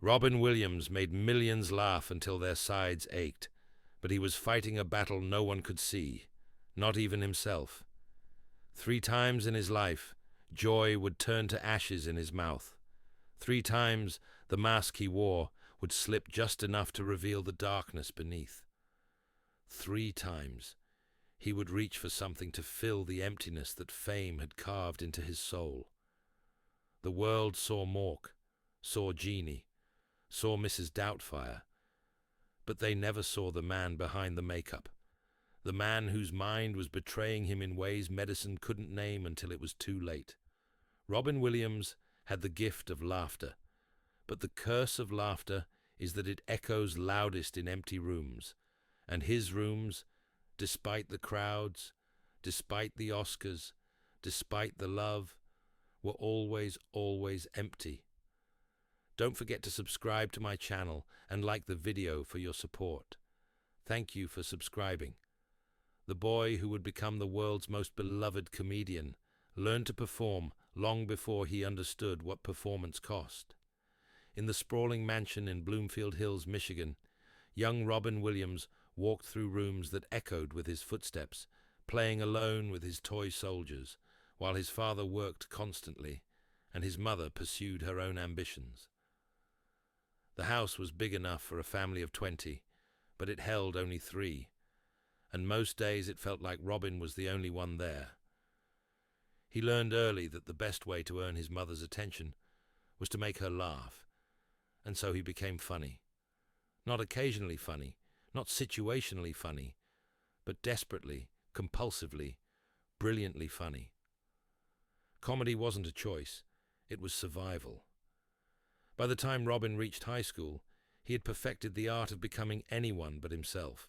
Robin Williams made millions laugh until their sides ached, but he was fighting a battle no one could see, not even himself. 3 times in his life, joy would turn to ashes in his mouth. 3 times the mask he wore would slip just enough to reveal the darkness beneath. 3 times he would reach for something to fill the emptiness that fame had carved into his soul. The world saw Mork, saw Jeannie, saw Mrs. Doubtfire, but they never saw the man behind the makeup, the man whose mind was betraying him in ways medicine couldn't name until it was too late. Robin Williams had the gift of laughter, but the curse of laughter is that it echoes loudest in empty rooms, and his rooms, despite the crowds, despite the Oscars, despite the love, were always, always empty. Don't forget to subscribe to my channel and like the video for your support. Thank you for subscribing. The boy who would become the world's most beloved comedian learned to perform long before he understood what performance cost. In the sprawling mansion in Bloomfield Hills, Michigan, young Robin Williams walked through rooms that echoed with his footsteps, playing alone with his toy soldiers, while his father worked constantly and his mother pursued her own ambitions. The house was big enough for a family of 20, but it held only 3, and most days it felt like Robin was the only one there. He learned early that the best way to earn his mother's attention was to make her laugh, and so he became funny. Not occasionally funny, not situationally funny, but desperately, compulsively, brilliantly funny. Comedy wasn't a choice, it was survival. By the time Robin reached high school, he had perfected the art of becoming anyone but himself.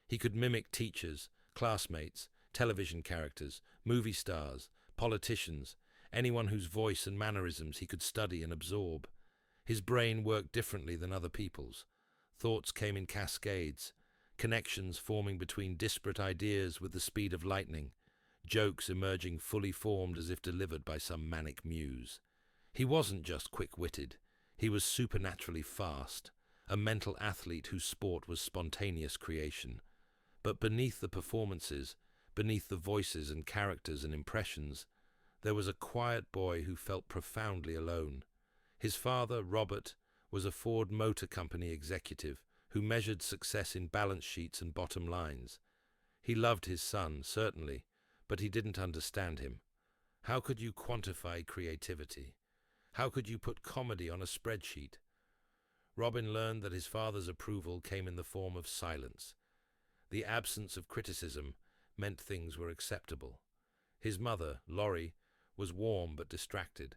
He could mimic teachers, classmates, television characters, movie stars, politicians, anyone whose voice and mannerisms he could study and absorb. His brain worked differently than other people's. Thoughts came in cascades, connections forming between disparate ideas with the speed of lightning, jokes emerging fully formed as if delivered by some manic muse. He wasn't just quick-witted. He was supernaturally fast, a mental athlete whose sport was spontaneous creation. But beneath the performances, beneath the voices and characters and impressions, there was a quiet boy who felt profoundly alone. His father, Robert, was a Ford Motor Company executive who measured success in balance sheets and bottom lines. He loved his son, certainly, but he didn't understand him. How could you quantify creativity? How could you put comedy on a spreadsheet? Robin learned that his father's approval came in the form of silence. The absence of criticism meant things were acceptable. His mother, Laurie, was warm but distracted,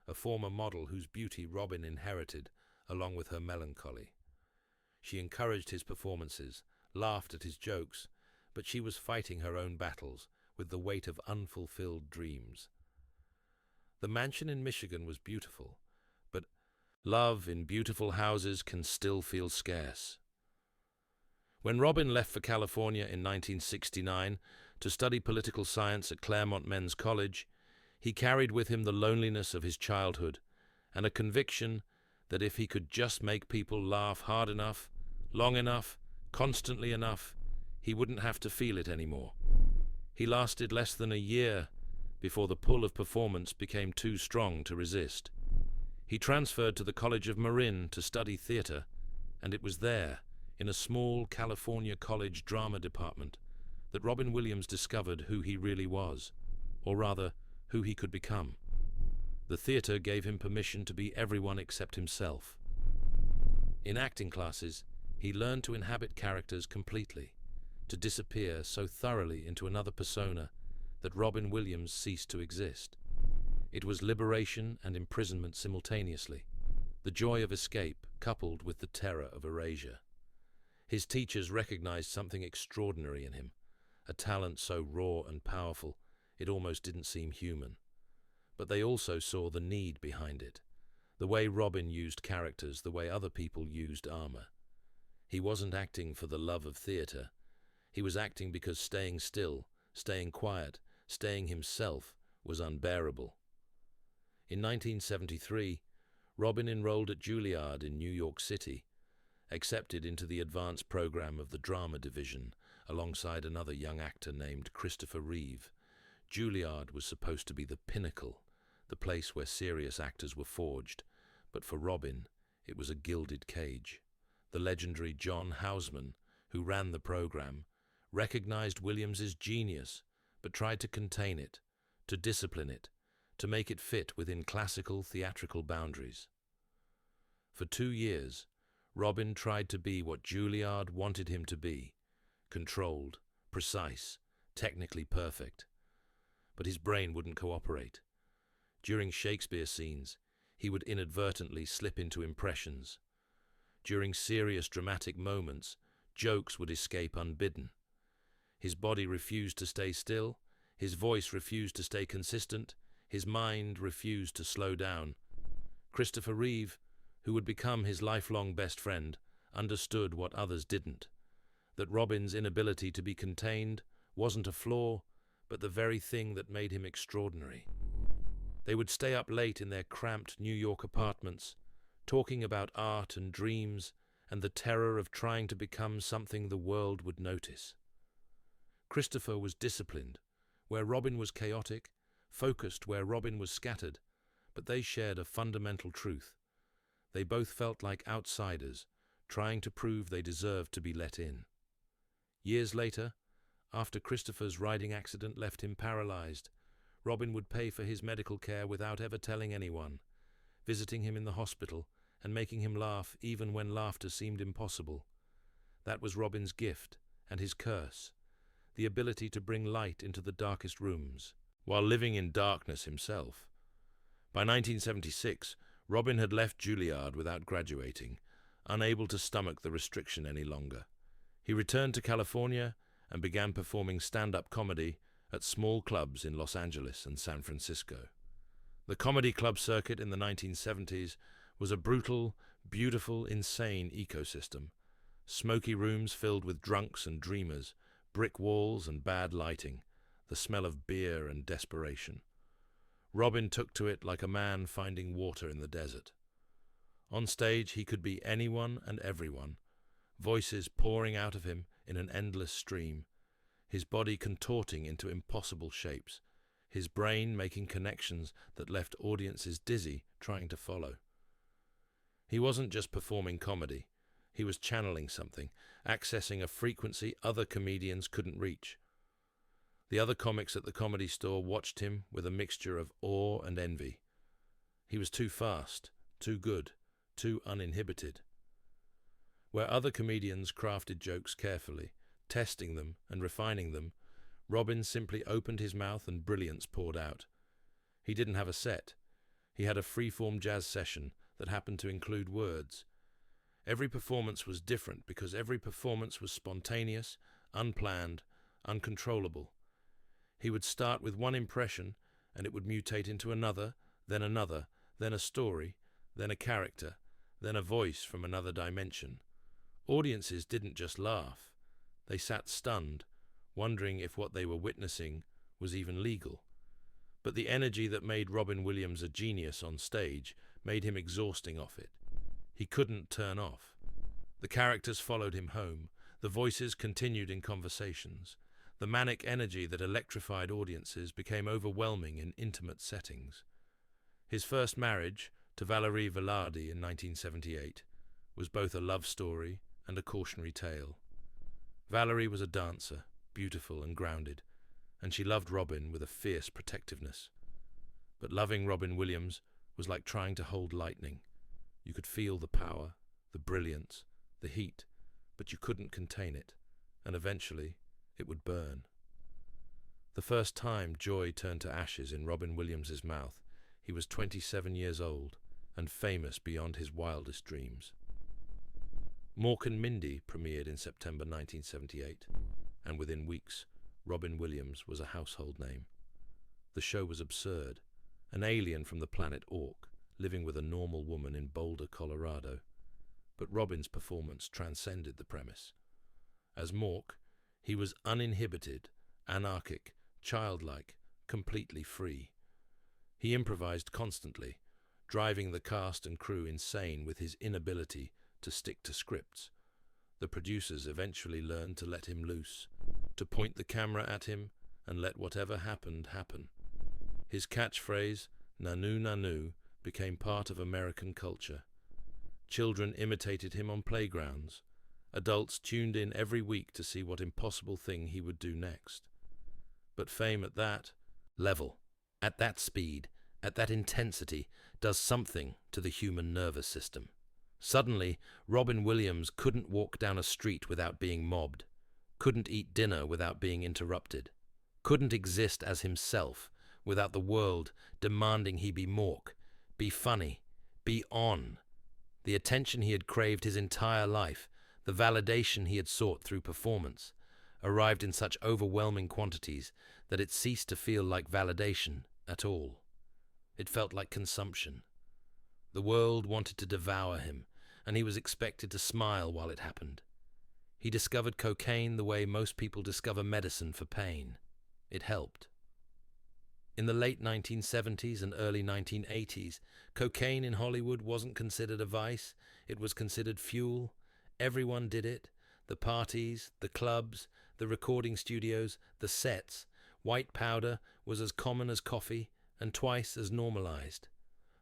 a former model whose beauty Robin inherited along with her melancholy. She encouraged his performances, laughed at his jokes, but she was fighting her own battles with the weight of unfulfilled dreams. The mansion in Michigan was beautiful, but love in beautiful houses can still feel scarce. When Robin left for California in 1969 to study political science at Claremont Men's College, he carried with him the loneliness of his childhood and a conviction that if he could just make people laugh hard enough, long enough, constantly enough, he wouldn't have to feel it anymore. He lasted less than a year before the pull of performance became too strong to resist. He transferred to the College of Marin to study theater, and it was there, in a small California college drama department, that Robin Williams discovered who he really was, or rather, who he could become. The theater gave him permission to be everyone except himself. In acting classes, he learned to inhabit characters completely, to disappear so thoroughly into another persona that Robin Williams ceased to exist. It was liberation and imprisonment simultaneously, the joy of escape coupled with the terror of erasure. His teachers recognized something extraordinary in him, a talent so raw and powerful it almost didn't seem human. But they also saw the need behind it, the way Robin used characters, the way other people used armor. He wasn't acting for the love of theater. He was acting because staying still, staying quiet, staying himself was unbearable. In 1973, Robin enrolled at Juilliard in New York City, accepted into the advanced program of the drama division alongside another young actor named Christopher Reeve. Juilliard was supposed to be the pinnacle, the place where serious actors were forged, but for Robin, it was a gilded cage. The legendary John Houseman, who ran the program, recognized Williams's genius, but tried to contain it, to discipline it, to make it fit within classical theatrical boundaries. For 2 years, Robin tried to be what Juilliard wanted him to be, controlled, precise, technically perfect. But his brain wouldn't cooperate. During Shakespeare scenes, he would inadvertently slip into impressions. During serious dramatic moments, jokes would escape unbidden. His body refused to stay still, his voice refused to stay consistent, his mind refused to slow down. Christopher Reeve, who would become his lifelong best friend, understood what others didn't, that Robin's inability to be contained wasn't a flaw, but the very thing that made him extraordinary. They would stay up late in their cramped New York apartments, talking about art and dreams and the terror of trying to become something the world would notice. Christopher was disciplined, where Robin was chaotic, focused where Robin was scattered, but they shared a fundamental truth. They both felt like outsiders, trying to prove they deserved to be let in. Years later, after Christopher's riding accident left him paralyzed, Robin would pay for his medical care without ever telling anyone, visiting him in the hospital and making him laugh even when laughter seemed impossible. That was Robin's gift and his curse, the ability to bring light into the darkest rooms, while living in darkness himself. By 1976, Robin had left Juilliard without graduating, unable to stomach the restriction any longer. He returned to California and began performing stand-up comedy at small clubs in Los Angeles and San Francisco. The comedy club circuit in the 1970s was a brutal, beautiful, insane ecosystem. Smoky rooms filled with drunks and dreamers, brick walls and bad lighting, the smell of beer and desperation. Robin took to it like a man finding water in the desert. On stage, he could be anyone and everyone, voices pouring out of him in an endless stream, his body contorting into impossible shapes, his brain making connections that left audiences dizzy trying to follow. He wasn't just performing comedy, he was channeling something, accessing a frequency other comedians couldn't reach. The other comics at the Comedy Store watched him with a mixture of awe and envy. He was too fast, too good, too uninhibited. Where other comedians crafted jokes carefully, testing them and refining them, Robin simply opened his mouth and brilliance poured out. He didn't have a set. He had a free-form jazz session that happened to include words. Every performance was different because every performance was spontaneous, unplanned, uncontrollable. He would start with one impression, and it would mutate into another, then a story, then a character, then a voice from another dimension. Audiences didn't just laugh. They sat stunned, wondering if what they were witnessing was even legal. But the energy that made Robin Williams a genius on stage made him exhausting off it. He couldn't turn off. The characters followed him home. The voices continued in conversations. The manic energy that electrified audiences became overwhelming in intimate settings. His first marriage, to Valerie Velarde in 1978, was both a love story and a cautionary tale. Valerie was a dancer, beautiful and grounded, and she loved Robin with a fierce protectiveness. But loving Robin Williams was like trying to hold lightning. You could feel the power, the brilliance, the heat, but you couldn't contain it, and eventually it would burn. The first time joy turned to ashes in Robin Williams's mouth, he was 27 years old and famous beyond his wildest dreams. Mork and Mindy premiered in September 1978, and within weeks, Robin Williams was a household name. The show was absurd, an alien from the planet Orc, living with a normal woman in Boulder, Colorado. But Robin's performance transcended the premise. As Mork, he was uninhibited, anarchic, childlike, completely free. He improvised constantly, driving the cast and crew insane with his inability to stick to scripts. The producers eventually learned to let him loose, to point the camera at him and let whatever happened happen. His catchphrase, "Nanu Nanu," became part of American culture. Children imitated him on playgrounds. Adults tuned in every week to see what impossible thing he would do next. But fame at that level, at that speed, at that intensity, does something to the human nervous system. Suddenly, Robin Williams couldn't walk down a street without being mobbed, couldn't eat dinner without being interrupted, couldn't exist as himself without the world demanding he be Mork, be funny, be on. The attention he had craved his entire life, the validation he had sought through performance, arrived in such overwhelming quantities that it ceased to feel like validation at all. It felt like consumption. The world wanted to devour him, and he was expected to smile while it happened. He discovered cocaine the way most people discover medicine for pain. It helped. In the late 1970s and early 1980s, cocaine in Hollywood wasn't considered a vice, it was considered fuel. Everyone did it. The parties, the clubs, the recording studios, the sets. White powder was as common as coffee and twice as normalized.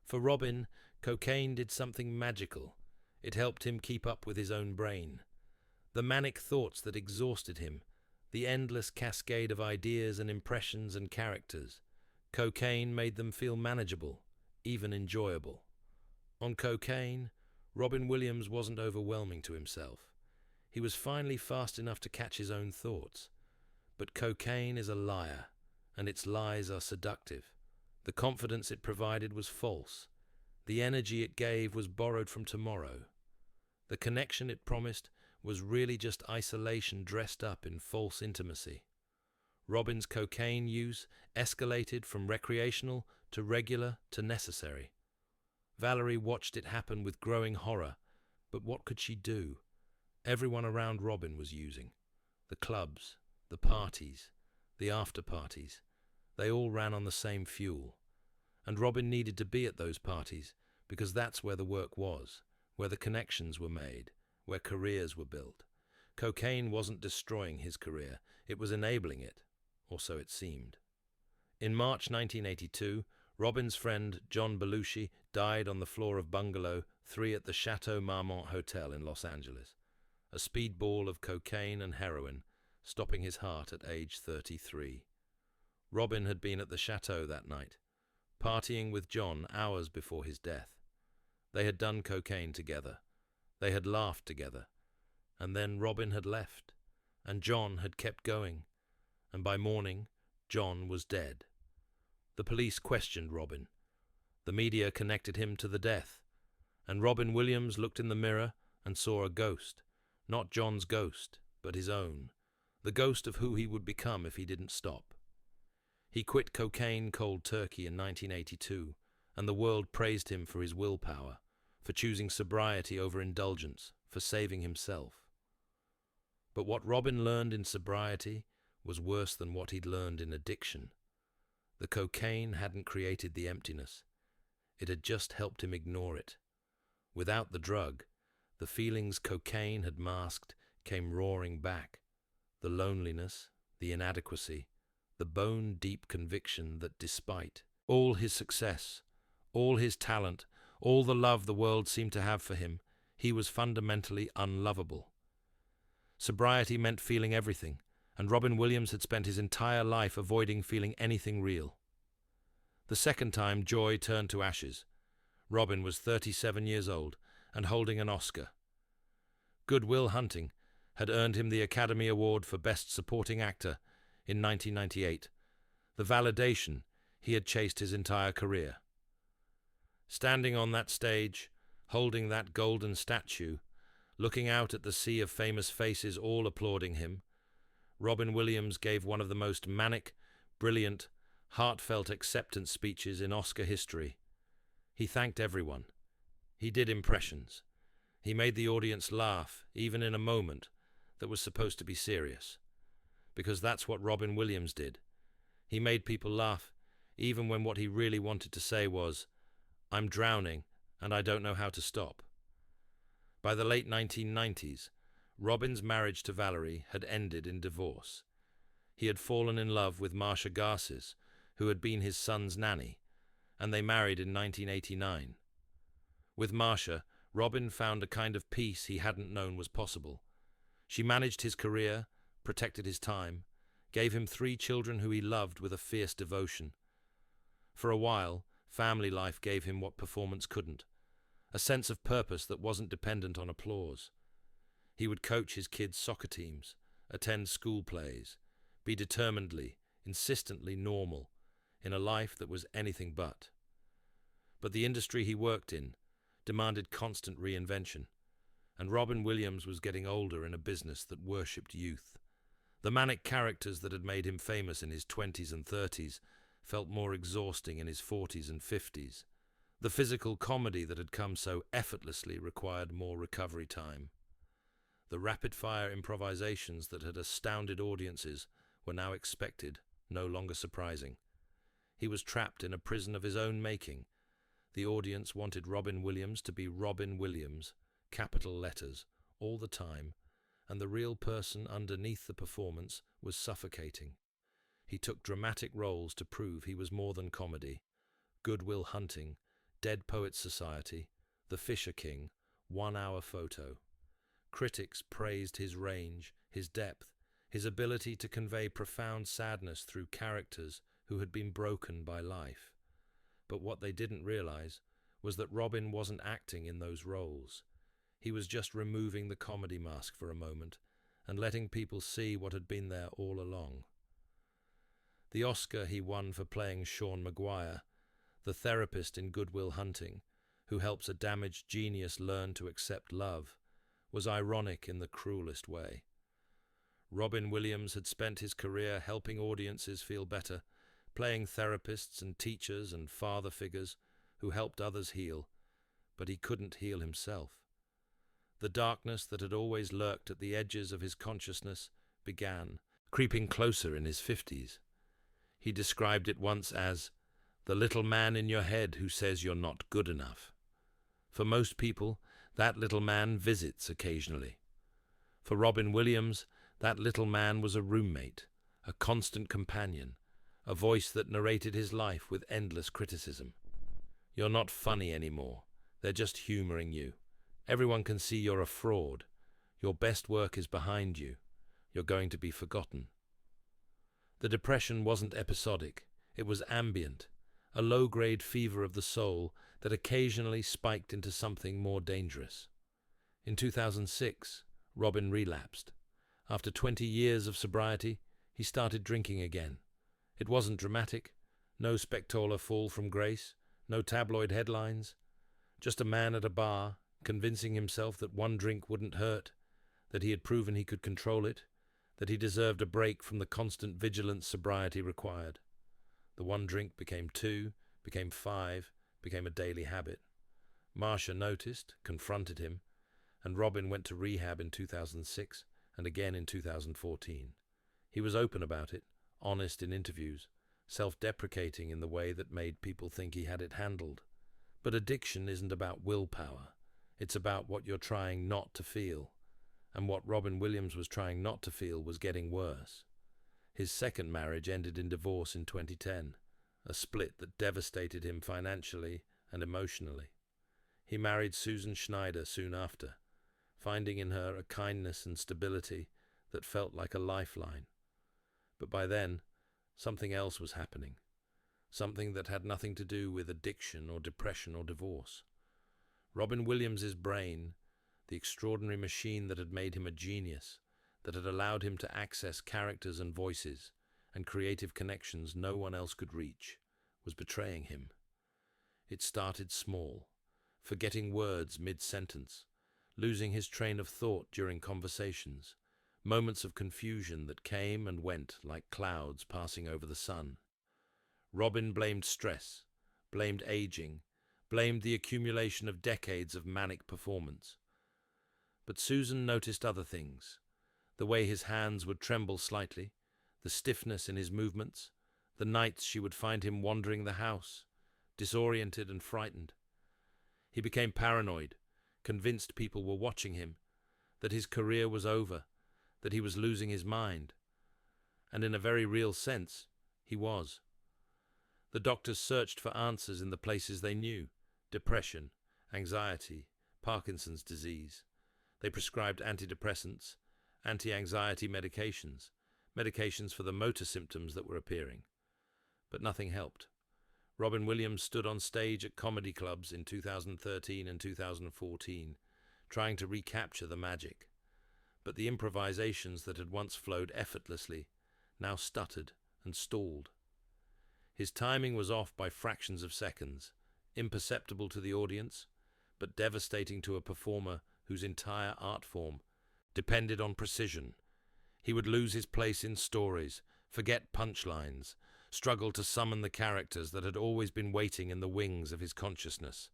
For Robin, cocaine did something magical. It helped him keep up with his own brain. The manic thoughts that exhausted him, the endless cascade of ideas and impressions and characters. Cocaine made them feel manageable, even enjoyable. On cocaine, Robin Williams wasn't overwhelming to himself. He was finally fast enough to catch his own thoughts. But cocaine is a liar, and its lies are seductive. The confidence it provided was false. The energy it gave was borrowed from tomorrow. The connection it promised was really just isolation dressed up in false intimacy. Robin's cocaine use escalated from recreational to regular to necessary. Valerie watched it happen with growing horror, but what could she do? Everyone around Robin was using. The clubs, the parties, the after-parties. They all ran on the same fuel. And Robin needed to be at those parties because that's where the work was, where the connections were made, where careers were built. Cocaine wasn't destroying his career, it was enabling it, or so it seemed. In March 1982, Robin's friend John Belushi died on the floor of Bungalow 3 at the Chateau Marmont Hotel in Los Angeles, a speedball of cocaine and heroin, stopping his heart at age 33. Robin had been at the chateau that night, partying with John hours before his death. They had done cocaine together. They had laughed together. And then Robin had left, and John had kept going. And by morning, John was dead. The police questioned Robin. The media connected him to the death. And Robin Williams looked in the mirror and saw a ghost. Not John's ghost, but his own. The ghost of who he would become if he didn't stop. He quit cocaine cold turkey in 1982, and the world praised him for his willpower, for choosing sobriety over indulgence, for saving himself. But what Robin learned in sobriety was worse than what he'd learned in addiction. The cocaine hadn't created the emptiness. It had just helped him ignore it. Without the drug, the feelings cocaine had masked came roaring back. The loneliness, the inadequacy, the bone-deep conviction that despite all his success, all his talent, all the love the world seemed to have for him, he was fundamentally unlovable. Sobriety meant feeling everything, and Robin Williams had spent his entire life avoiding feeling anything real. The second time joy turned to ashes. Robin was 37 years old and holding an Oscar. Good Will Hunting had earned him the Academy Award for Best Supporting Actor in 1998, the validation he had chased his entire career. Standing on that stage, holding that golden statue, looking out at the sea of famous faces all applauding him, Robin Williams gave one of the most manic, brilliant, heartfelt acceptance speeches in Oscar history. He thanked everyone. He did impressions. He made the audience laugh, even in a moment that was supposed to be serious. Because that's what Robin Williams did. He made people laugh, even when what he really wanted to say was, I'm drowning, and I don't know how to stop. By the late 1990s, Robin's marriage to Valerie had ended in divorce. He had fallen in love with Marcia Garces, who had been his son's nanny, and they married in 1989. With Marcia, Robin found a kind of peace he hadn't known was possible. She managed his career, protected his time, gave him 3 children who he loved with a fierce devotion. For a while, family life gave him what performance couldn't, a sense of purpose that wasn't dependent on applause. He would coach his kids' soccer teams, attend school plays, be determinedly, insistently normal in a life that was anything but. But the industry he worked in demanded constant reinvention, and Robin Williams was getting older in a business that worshipped youth. The manic characters that had made him famous in his 20s and 30s felt more exhausting in his 40s and 50s. The physical comedy that had come so effortlessly required more recovery time. The rapid-fire improvisations that had astounded audiences were now expected, no longer surprising. He was trapped in a prison of his own making. The audience wanted Robin Williams to be Robin Williams, capital letters, all the time, and the real person underneath the performance was suffocating. He took dramatic roles to prove he was more than comedy. Good Will Hunting, Dead Poets Society, The Fisher King, 1 Hour Photo. Critics praised his range, his depth, his ability to convey profound sadness through characters who had been broken by life. But what they didn't realize was that Robin wasn't acting in those roles. He was just removing the comedy mask for a moment and letting people see what had been there all along. The Oscar he won for playing Sean Maguire, the therapist in Good Will Hunting, who helps a damaged genius learn to accept love, was ironic in the cruelest way. Robin Williams had spent his career helping audiences feel better, playing therapists and teachers and father figures who helped others heal, but he couldn't heal himself. The darkness that had always lurked at the edges of his consciousness began, creeping closer in his 50s. He described it once as the little man in your head who says you're not good enough. For most people, that little man visits occasionally. For Robin Williams, that little man was a roommate, a constant companion, a voice that narrated his life with endless criticism. You're not funny anymore. They're just humoring you. Everyone can see you're a fraud. Your best work is behind you. You're going to be forgotten. The depression wasn't episodic. It was ambient, a low-grade fever of the soul that occasionally spiked into something more dangerous. In 2006, Robin relapsed. After 20 years of sobriety, he started drinking again. It wasn't dramatic, no spectacular fall from grace, no tabloid headlines, just a man at a bar, convincing himself that 1 drink wouldn't hurt, that he had proven he could control it, that he deserved a break from the constant vigilance sobriety required. The 1 drink became 2, became 5, became a daily habit. Marcia noticed, confronted him, and Robin went to rehab in 2006 and again in 2014. He was open about it, honest in interviews, self-deprecating in the way that made people think he had it handled. But addiction isn't about willpower. It's about what you're trying not to feel. And what Robin Williams was trying not to feel was getting worse. His second marriage ended in divorce in 2010, a split that devastated him financially and emotionally. He married Susan Schneider soon after, finding in her a kindness and stability that felt like a lifeline. But by then, something else was happening, something that had nothing to do with addiction or depression or divorce. Robin Williams's brain, the extraordinary machine that had made him a genius, that had allowed him to access characters and voices and creative connections no one else could reach, was betraying him. It started small, forgetting words mid-sentence, losing his train of thought during conversations, moments of confusion that came and went like clouds passing over the sun. Robin blamed stress, blamed aging, blamed the accumulation of decades of manic performance. But Susan noticed other things, the way his hands would tremble slightly, the stiffness in his movements, the nights she would find him wandering the house, disoriented and frightened. He became paranoid, convinced people were watching him, that his career was over, that he was losing his mind. And in a very real sense, he was. The doctors searched for answers in the places they knew: depression, anxiety, Parkinson's disease. They prescribed antidepressants, anti-anxiety medications, medications for the motor symptoms that were appearing. But nothing helped. Robin Williams stood on stage at comedy clubs in 2013 and 2014, trying to recapture the magic. But the improvisations that had once flowed effortlessly now stuttered and stalled. His timing was off by fractions of seconds, imperceptible to the audience, but devastating to a performer whose entire art form depended on precision. He would lose his place in stories, forget punchlines, struggle to summon the characters that had always been waiting in the wings of his consciousness.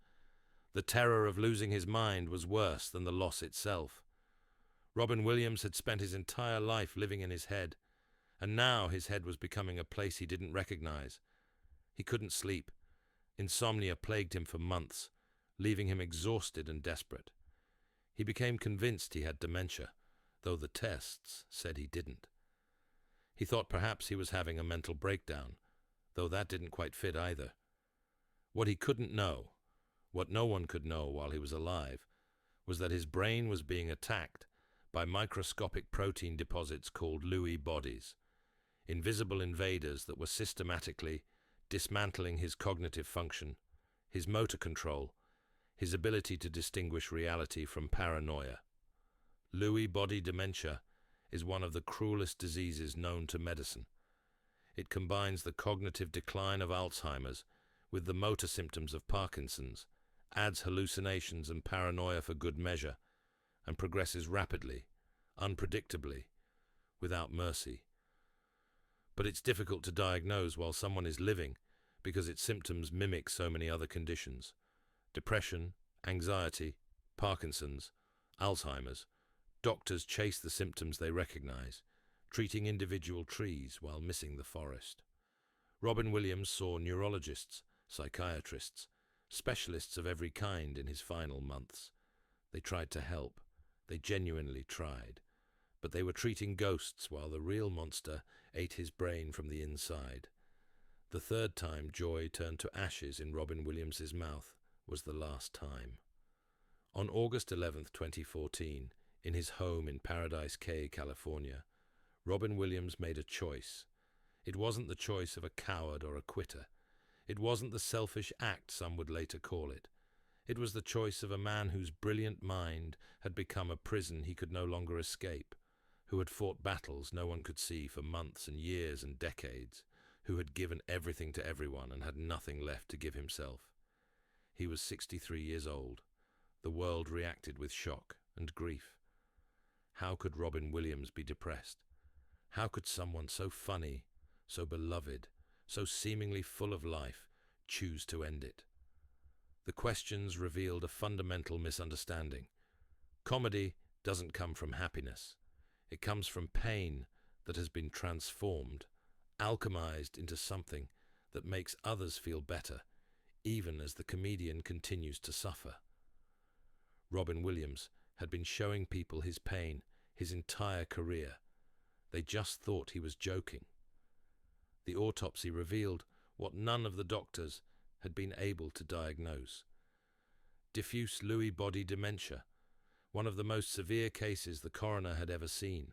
The terror of losing his mind was worse than the loss itself. Robin Williams had spent his entire life living in his head, and now his head was becoming a place he didn't recognize. He couldn't sleep. Insomnia plagued him for months, leaving him exhausted and desperate. He became convinced he had dementia, though the tests said he didn't. He thought perhaps he was having a mental breakdown, though that didn't quite fit either. What he couldn't know, what no one could know while he was alive, was that his brain was being attacked by microscopic protein deposits called Lewy bodies, invisible invaders that were systematically dismantling his cognitive function, his motor control, his ability to distinguish reality from paranoia. Lewy body dementia is one of the cruelest diseases known to medicine. It combines the cognitive decline of Alzheimer's with the motor symptoms of Parkinson's, adds hallucinations and paranoia for good measure, and progresses rapidly, unpredictably, without mercy. But it's difficult to diagnose while someone is living because its symptoms mimic so many other conditions: depression, anxiety, Parkinson's, Alzheimer's. Doctors chase the symptoms they recognize, treating individual trees while missing the forest. Robin Williams saw neurologists, psychiatrists, specialists of every kind in his final months. They tried to help. They genuinely tried. But they were treating ghosts while the real monster ate his brain from the inside. The third time joy turned to ashes in Robin Williams's mouth was the last time. On August 11th, 2014, in his home in Paradise Cay, California, Robin Williams made a choice. It wasn't the choice of a coward or a quitter. It wasn't the selfish act some would later call it. It was the choice of a man whose brilliant mind had become a prison he could no longer escape, who had fought battles no one could see for months and years and decades, who had given everything to everyone and had nothing left to give himself. He was 63 years old. The world reacted with shock and grief. How could Robin Williams be depressed? How could someone so funny, so beloved, so seemingly full of life, choose to end it? The questions revealed a fundamental misunderstanding. Comedy doesn't come from happiness. It comes from pain that has been transformed, alchemized into something that makes others feel better, even as the comedian continues to suffer. Robin Williams had been showing people his pain his entire career. They just thought he was joking. The autopsy revealed what none of the doctors had been able to diagnose: diffuse Lewy body dementia, one of the most severe cases the coroner had ever seen.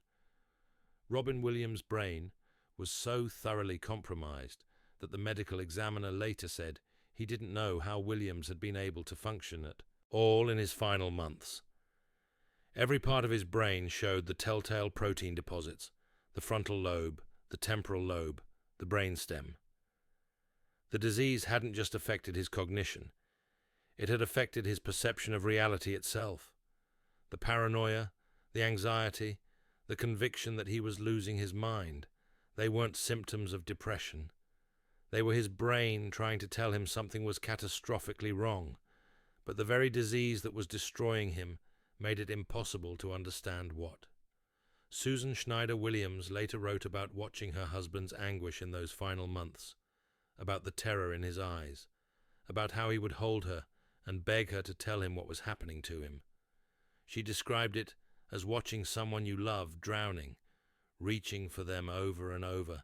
Robin Williams' brain was so thoroughly compromised that the medical examiner later said he didn't know how Williams had been able to function at all in his final months. Every part of his brain showed the telltale protein deposits: the frontal lobe, the temporal lobe, the brainstem. The disease hadn't just affected his cognition. It had affected his perception of reality itself. The paranoia, the anxiety, the conviction that he was losing his mind, they weren't symptoms of depression. They were his brain trying to tell him something was catastrophically wrong, but the very disease that was destroying him made it impossible to understand what. Susan Schneider Williams later wrote about watching her husband's anguish in those final months, about the terror in his eyes, about how he would hold her and beg her to tell him what was happening to him. She described it as watching someone you love drowning, reaching for them over and over,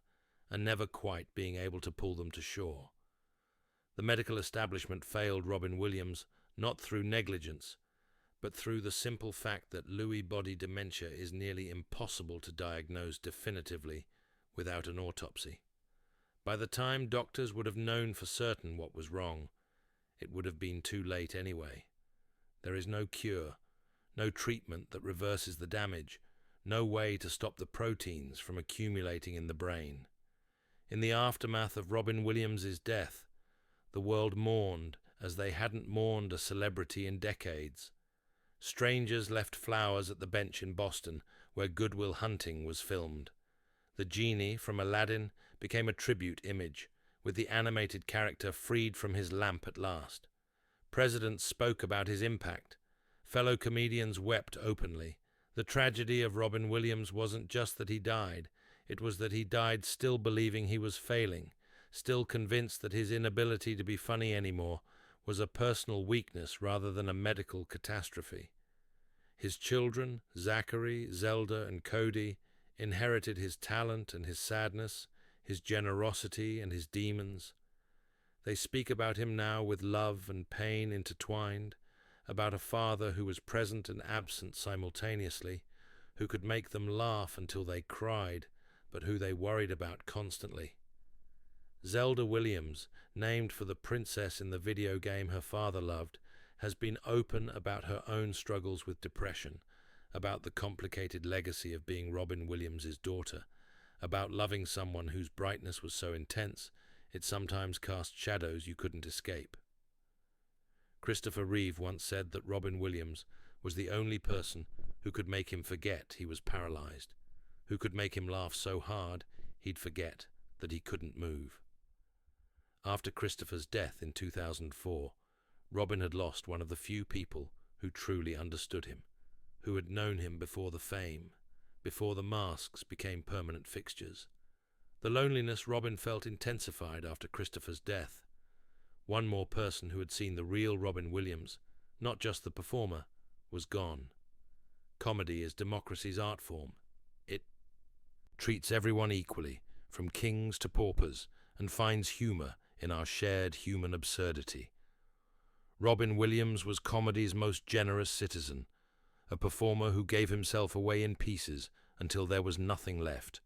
and never quite being able to pull them to shore. The medical establishment failed Robin Williams not through negligence, but through the simple fact that Lewy body dementia is nearly impossible to diagnose definitively without an autopsy. By the time doctors would have known for certain what was wrong, it would have been too late anyway. There is no cure, no treatment that reverses the damage, no way to stop the proteins from accumulating in the brain. In the aftermath of Robin Williams's death, the world mourned as they hadn't mourned a celebrity in decades. Strangers left flowers at the bench in Boston where Good Will Hunting was filmed. The genie from Aladdin became a tribute image, with the animated character freed from his lamp at last. Presidents spoke about his impact. Fellow comedians wept openly. The tragedy of Robin Williams wasn't just that he died, it was that he died still believing he was failing, still convinced that his inability to be funny anymore was a personal weakness rather than a medical catastrophe. His children, Zachary, Zelda, and Cody, inherited his talent and his sadness, his generosity and his demons. They speak about him now with love and pain intertwined, about a father who was present and absent simultaneously, who could make them laugh until they cried, but who they worried about constantly. Zelda Williams, named for the princess in the video game her father loved, has been open about her own struggles with depression, about the complicated legacy of being Robin Williams's daughter, about loving someone whose brightness was so intense it sometimes cast shadows you couldn't escape. Christopher Reeve once said that Robin Williams was the only person who could make him forget he was paralyzed, who could make him laugh so hard he'd forget that he couldn't move. After Christopher's death in 2004, Robin had lost one of the few people who truly understood him, who had known him before the fame, before the masks became permanent fixtures. The loneliness Robin felt intensified after Christopher's death. One more person who had seen the real Robin Williams, not just the performer, was gone. Comedy is democracy's art form. It treats everyone equally, from kings to paupers, and finds humour in our shared human absurdity. Robin Williams was comedy's most generous citizen, a performer who gave himself away in pieces until there was nothing left.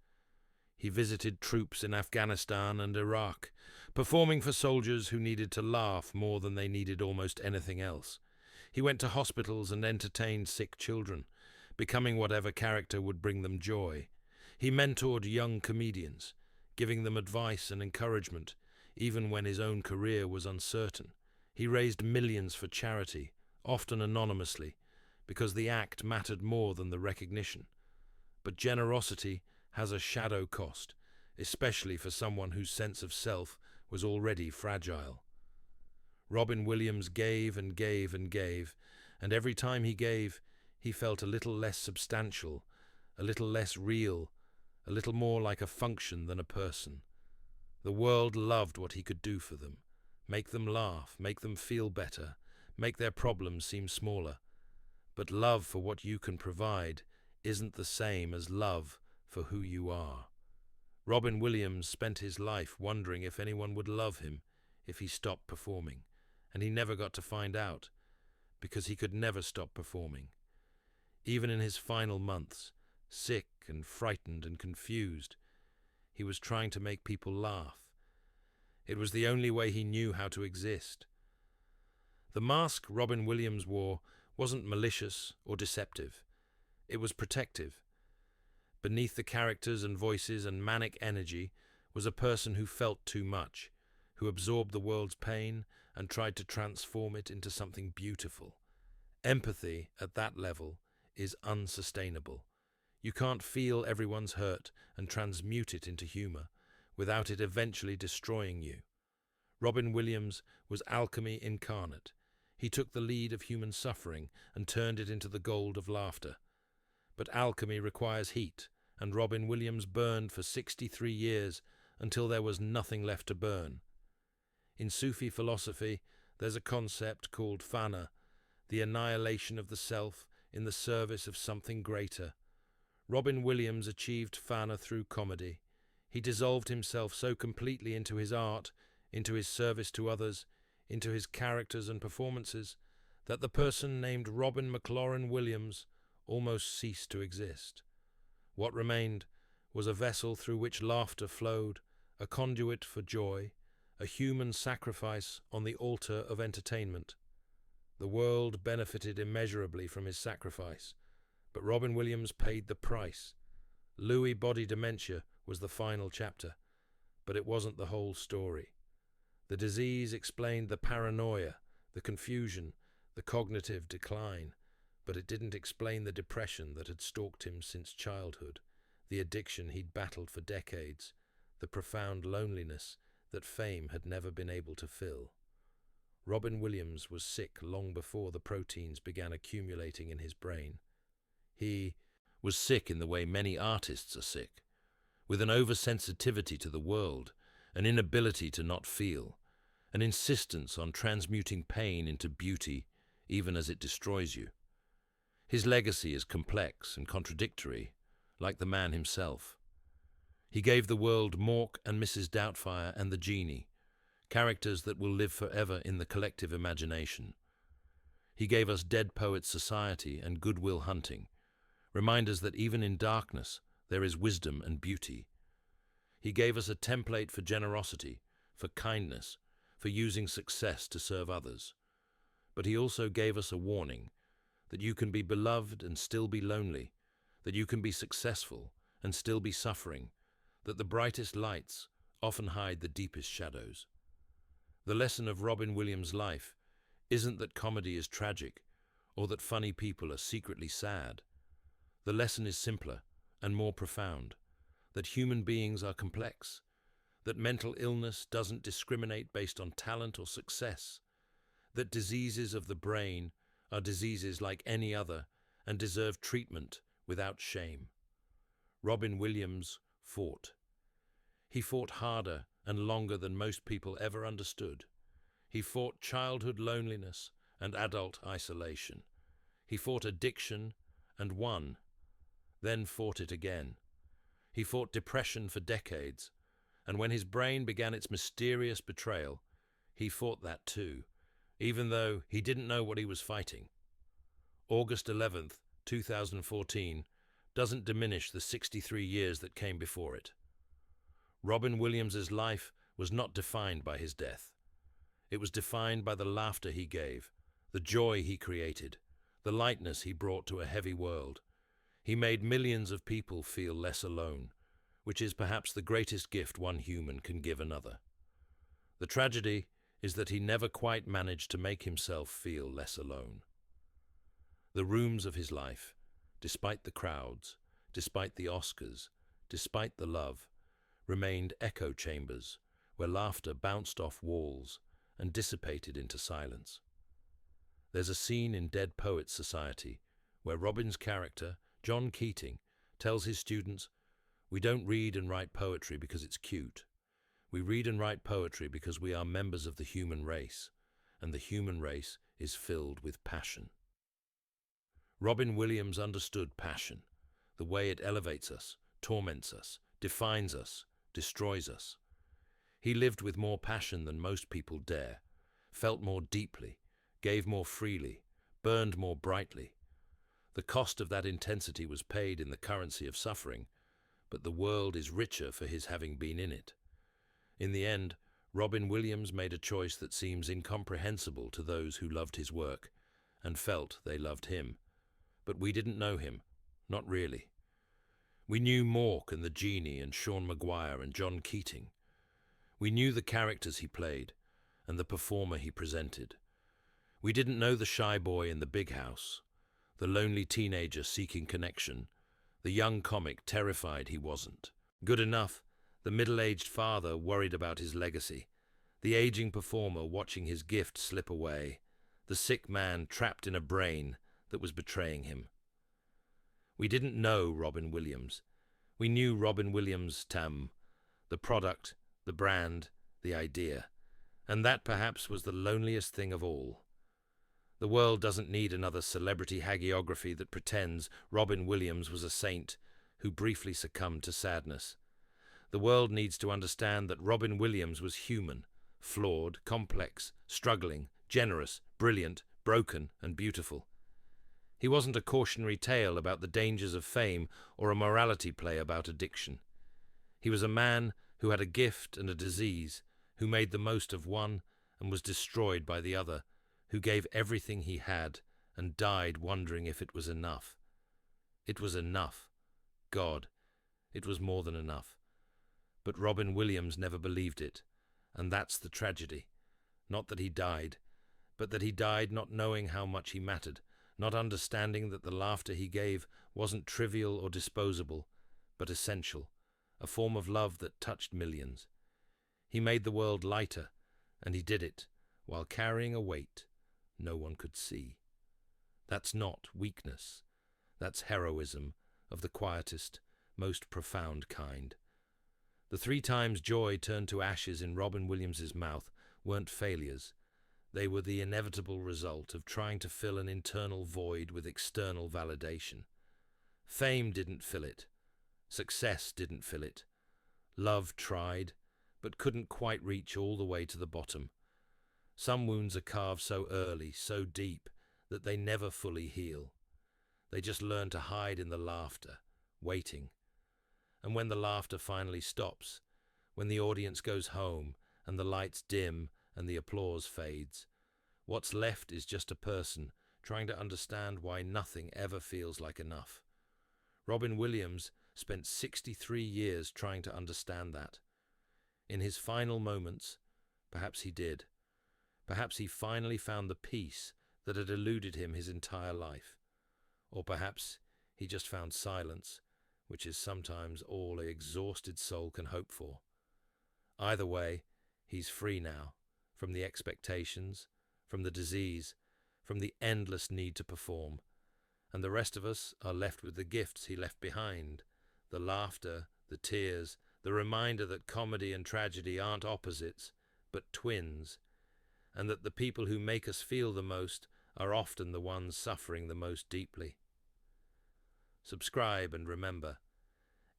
He visited troops in Afghanistan and Iraq, performing for soldiers who needed to laugh more than they needed almost anything else. He went to hospitals and entertained sick children, becoming whatever character would bring them joy. He mentored young comedians, giving them advice and encouragement, even when his own career was uncertain. He raised millions for charity, often anonymously, because the act mattered more than the recognition. But generosity has a shadow cost, especially for someone whose sense of self was already fragile. Robin Williams gave and gave and gave, and every time he gave, he felt a little less substantial, a little less real, a little more like a function than a person. The world loved what he could do for them, make them laugh, make them feel better, make their problems seem smaller. But love for what you can provide isn't the same as love for who you are. Robin Williams spent his life wondering if anyone would love him if he stopped performing, and he never got to find out, because he could never stop performing. Even in his final months, sick and frightened and confused, he was trying to make people laugh. It was the only way he knew how to exist. The mask Robin Williams wore wasn't malicious or deceptive. It was protective. Beneath the characters and voices and manic energy was a person who felt too much, who absorbed the world's pain and tried to transform it into something beautiful. Empathy at that level is unsustainable. You can't feel everyone's hurt and transmute it into humor without it eventually destroying you. Robin Williams was alchemy incarnate. He took the lead of human suffering and turned it into the gold of laughter. But alchemy requires heat, and Robin Williams burned for 63 years until there was nothing left to burn. In Sufi philosophy, There's a concept called fana, the annihilation of the self in the service of something greater. Robin Williams achieved fana through comedy. He dissolved himself so completely into his art, into his service to others, into his characters and performances, that the person named Robin McLaurin Williams almost ceased to exist. What remained was a vessel through which laughter flowed, a conduit for joy, a human sacrifice on the altar of entertainment. The world benefited immeasurably from his sacrifice, but Robin Williams paid the price. Lewy body dementia was the final chapter, but it wasn't the whole story. The disease explained the paranoia, the confusion, the cognitive decline, but it didn't explain the depression that had stalked him since childhood, the addiction he'd battled for decades, the profound loneliness that fame had never been able to fill. Robin Williams was sick long before the proteins began accumulating in his brain. He was sick in the way many artists are sick, with an oversensitivity to the world, an inability to not feel, an insistence on transmuting pain into beauty even as it destroys you. His legacy is complex and contradictory, like the man himself. He gave the world Mork and Mrs. Doubtfire and the Genie, characters that will live forever in the collective imagination. He gave us Dead Poets Society and Good Will Hunting, reminders that even in darkness there is wisdom and beauty. He gave us a template for generosity, for kindness, for using success to serve others. But he also gave us a warning that you can be beloved and still be lonely, that you can be successful and still be suffering, that the brightest lights often hide the deepest shadows. The lesson of Robin Williams' life isn't that comedy is tragic or that funny people are secretly sad. The lesson is simpler and more profound, that human beings are complex, that mental illness doesn't discriminate based on talent or success, that diseases of the brain are diseases like any other and deserve treatment without shame. Robin Williams fought. He fought harder and longer than most people ever understood. He fought childhood loneliness and adult isolation. He fought addiction and won, then fought it again. He fought depression for decades, and when his brain began its mysterious betrayal, he fought that too, even though he didn't know what he was fighting. August 11th, 2014, doesn't diminish the 63 years that came before it. Robin Williams's life was not defined by his death. It was defined by the laughter he gave, the joy he created, the lightness he brought to a heavy world. He made millions of people feel less alone, which is perhaps the greatest gift one human can give another. The tragedy is that he never quite managed to make himself feel less alone. The rooms of his life, despite the crowds, despite the Oscars, despite the love, remained echo chambers where laughter bounced off walls and dissipated into silence. There's a scene in Dead Poets Society where Robin's character, John Keating, tells his students, "We don't read and write poetry because it's cute. We read and write poetry because we are members of the human race, and the human race is filled with passion." Robin Williams understood passion, the way it elevates us, torments us, defines us, destroys us. He lived with more passion than most people dare, felt more deeply, gave more freely, burned more brightly. The cost of that intensity was paid in the currency of suffering, but the world is richer for his having been in it. In the end, Robin Williams made a choice that seems incomprehensible to those who loved his work and felt they loved him. But we didn't know him, not really. We knew Mork and the Genie and Sean Maguire and John Keating. We knew the characters he played and the performer he presented. We didn't know the shy boy in the big house, the lonely teenager seeking connection, the young comic terrified he wasn't good enough, the middle-aged father worried about his legacy, the aging performer watching his gift slip away, the sick man trapped in a brain that was betraying him. We didn't know Robin Williams. We knew Robin Williams' the product, the brand, the idea. And that perhaps was the loneliest thing of all. The world doesn't need another celebrity hagiography that pretends Robin Williams was a saint who briefly succumbed to sadness. The world needs to understand that Robin Williams was human, flawed, complex, struggling, generous, brilliant, broken, and beautiful. He wasn't a cautionary tale about the dangers of fame or a morality play about addiction. He was a man who had a gift and a disease, who made the most of one and was destroyed by the other, who gave everything he had and died wondering if it was enough. It was enough. God, it was more than enough. But Robin Williams never believed it, and that's the tragedy. Not that he died, but that he died not knowing how much he mattered, not understanding that the laughter he gave wasn't trivial or disposable, but essential, a form of love that touched millions. He made the world lighter, and he did it while carrying a weight no one could see. That's not weakness. That's heroism of the quietest, most profound kind. The 3 times joy turned to ashes in Robin Williams's mouth weren't failures. They were the inevitable result of trying to fill an internal void with external validation. Fame didn't fill it. Success didn't fill it. Love tried, but couldn't quite reach all the way to the bottom. Some wounds are carved so early, so deep, that they never fully heal. They just learn to hide in the laughter, waiting. And when the laughter finally stops, when the audience goes home and the lights dim and the applause fades, what's left is just a person trying to understand why nothing ever feels like enough. Robin Williams spent 63 years trying to understand that. In his final moments, perhaps he did. Perhaps he finally found the peace that had eluded him his entire life. Or perhaps he just found silence, which is sometimes all an exhausted soul can hope for. Either way, he's free now, from the expectations, from the disease, from the endless need to perform. And the rest of us are left with the gifts he left behind, the laughter, the tears, the reminder that comedy and tragedy aren't opposites, but twins, and that the people who make us feel the most are often the ones suffering the most deeply. Subscribe and remember,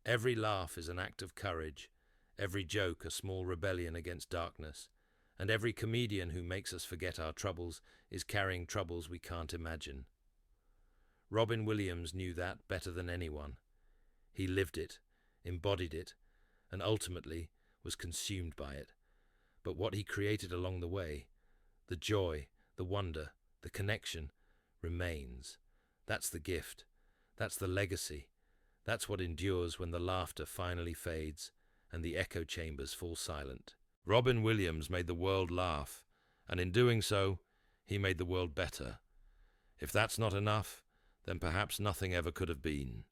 every laugh is an act of courage, every joke a small rebellion against darkness, and every comedian who makes us forget our troubles is carrying troubles we can't imagine. Robin Williams knew that better than anyone. He lived it, embodied it, and ultimately was consumed by it. But what he created along the way, the joy, the wonder, the connection, remains. That's the gift. That's the legacy. That's what endures when the laughter finally fades and the echo chambers fall silent. Robin Williams made the world laugh, and in doing so, he made the world better. If that's not enough, then perhaps nothing ever could have been.